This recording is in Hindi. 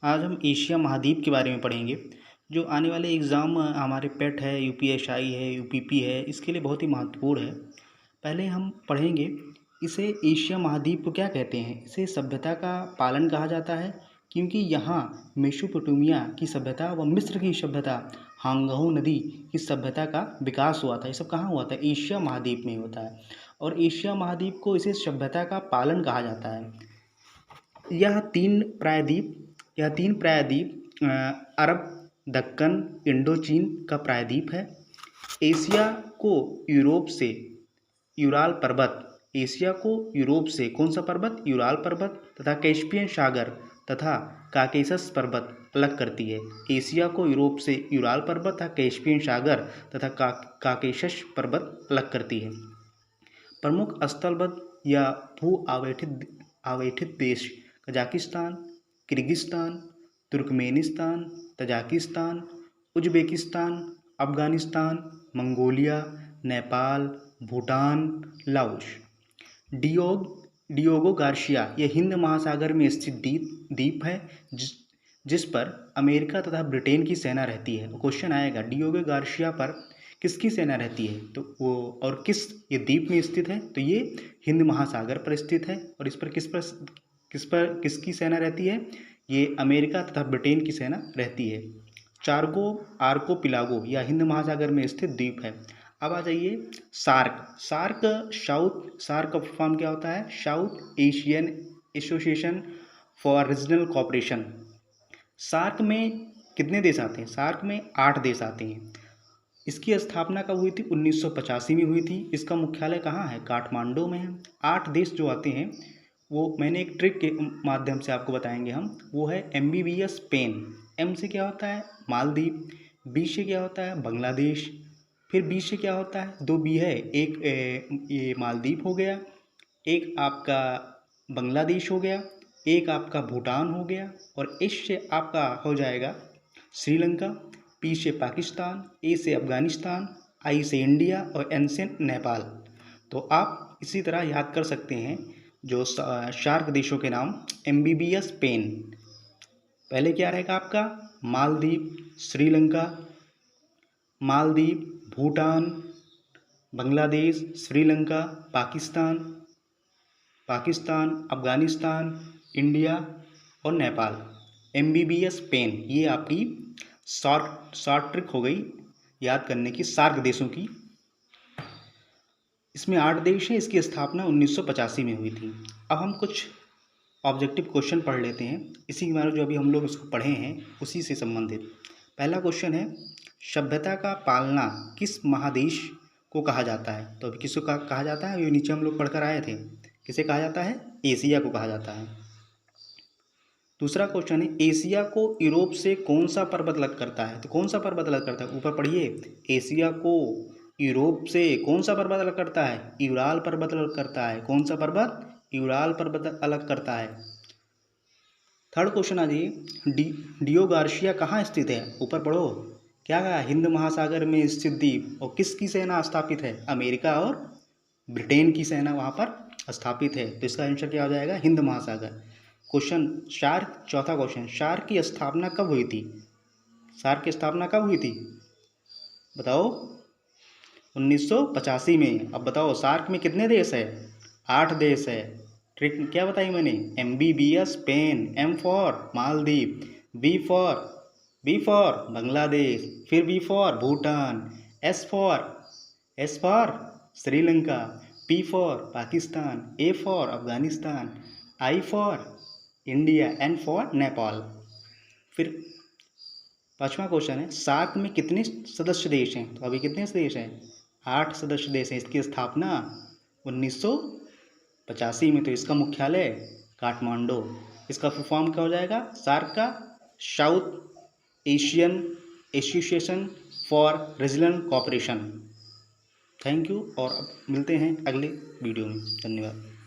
आज हम एशिया महाद्वीप के बारे में पढ़ेंगे। जो आने वाले एग्ज़ाम हमारे पेट है, यूपीएसआई है, यूपीपी है, इसके लिए बहुत ही महत्वपूर्ण है। पहले हम पढ़ेंगे इसे एशिया महाद्वीप को क्या कहते हैं। इसे सभ्यता का पालन कहा जाता है क्योंकि यहाँ मेसोपोटामिया की सभ्यता व मिस्र की सभ्यता, हांगहू नदी की सभ्यता का विकास हुआ था। ये सब कहाँ हुआ था? एशिया महाद्वीप में होता है। और एशिया महाद्वीप को इसे सभ्यता का पालन कहा जाता है। यह तीन प्रायद्वीप अरब, दक्कन, इंडोचीन का प्रायद्वीप है। एशिया को यूरोप से यूराल पर्वत एशिया को यूरोप से कौन सा पर्वत? यूराल पर्वत तथा कैस्पियन सागर तथा काकेशस पर्वत अलग करती है। एशिया को यूरोप से यूराल पर्वत तथा कैस्पियन सागर तथा काकेशस पर्वत अलग करती है। प्रमुख स्थलबद्ध या भू आवेठित देश Kazakhstan, Kyrgyzstan, Turkmenistan, Tajikistan, Uzbekistan, Afghanistan, Mongolia, Nepal, Bhutan, Laos. Diego Garcia यह हिंद महासागर में स्थित द्वीप है जिस पर अमेरिका तथा ब्रिटेन की सेना रहती है। क्वेश्चन आएगा डियोगो गार्सिया पर किसकी सेना रहती है, तो वो और ये द्वीप में स्थित है, तो ये हिंद महासागर पर स्थित है। और इस पर किसकी सेना रहती है? ये अमेरिका तथा ब्रिटेन की सेना रहती है। चार्गो आर्कोपिलागो यह हिंद महासागर में स्थित द्वीप है। अब आ जाइए सार्क का फॉर्म क्या होता है? South Asian Association for Regional Cooperation. SAARC में कितने देश आते हैं? सार्क में 8 देश आते हैं। इसकी स्थापना कब हुई थी? 1985 में हुई थी। इसका मुख्यालय कहाँ है? काठमांडू में है। 8 देश जो आते हैं वो मैंने एक ट्रिक के माध्यम से आपको बताएंगे हम। वो है MBBS पेन। M से क्या होता है? मालदीव। B से क्या होता है? बांग्लादेश। फिर B से क्या होता है? 2 B है। एक ये मालदीव हो गया, एक आपका बांग्लादेश हो गया, एक आपका भूटान हो गया, और इस से आपका हो जाएगा श्रीलंका। P से पाकिस्तान, A से अफ़गानिस्तान, I से इंडिया और N से नेपाल। तो आप इसी तरह याद कर सकते हैं जो शार्क देशों के नाम। MBBS pen. पहले क्या रहेगा आपका? मालदीव, श्रीलंका, भूटान, बांग्लादेश, श्रीलंका, पाकिस्तान, अफ़गानिस्तान, इंडिया और नेपाल। MBBS पेन ये आपकी शॉर्ट ट्रिक हो गई याद करने की सार्क देशों की। इसमें 8 देश हैं। इसकी स्थापना 1985 में हुई थी। अब हम कुछ ऑब्जेक्टिव क्वेश्चन पढ़ लेते हैं इसी के बारे में, जो अभी हम लोग इसको पढ़े हैं उसी से संबंधित। पहला क्वेश्चन है, सभ्यता का पालना किस महादेश को कहा जाता है? तो अभी किसको कहा जाता है? ये नीचे हम लोग पढ़कर आए थे। किसे कहा जाता है? एशिया को कहा जाता है। दूसरा क्वेश्चन है, एशिया को यूरोप से कौन सा पर्वत अलग करता है? तो कौन सा पर्वत अलग करता है? ऊपर पढ़िए, एशिया को यूरोप से कौन सा पर्वत अलग करता है? यूराल पर्वत अलग करता है। कौन सा पर्वत? यूराल पर्वत अलग करता है। थर्ड क्वेश्चन आ जाइए, डियो गार्सिया कहाँ स्थित है? ऊपर पढ़ो, क्या कहा? हिंद महासागर में स्थित द्वीप। और किसकी सेना स्थापित है? अमेरिका और ब्रिटेन की सेना वहाँ पर स्थापित है। तो इसका आंसर क्या हो जाएगा? हिंद महासागर। क्वेश्चन शार्क, चौथा क्वेश्चन, शार्क की स्थापना कब हुई थी? शार्क की स्थापना कब हुई थी? बताओ। 1985 में। अब बताओ शार्क में कितने देश है? 8 देश है। ट्रिक क्या बताई मैंने? MBBS pen. M for Maldives, B for Bangladesh, फिर B for Bhutan, S for Sri Lanka, P for Pakistan, A for Afghanistan, I for India, N for Nepal. फिर पांचवा क्वेश्चन है, सार्क में कितने सदस्य देश हैं? तो अभी कितने देश हैं? 8 सदस्य देश हैं। इसकी स्थापना 1985 में। तो इसका मुख्यालय काठमांडू। इसका फुल फॉर्म क्या हो जाएगा सार्क का? South Asian Association for Regional cooperation. Thank you, और अब मिलते हैं अगले वीडियो में। धन्यवाद।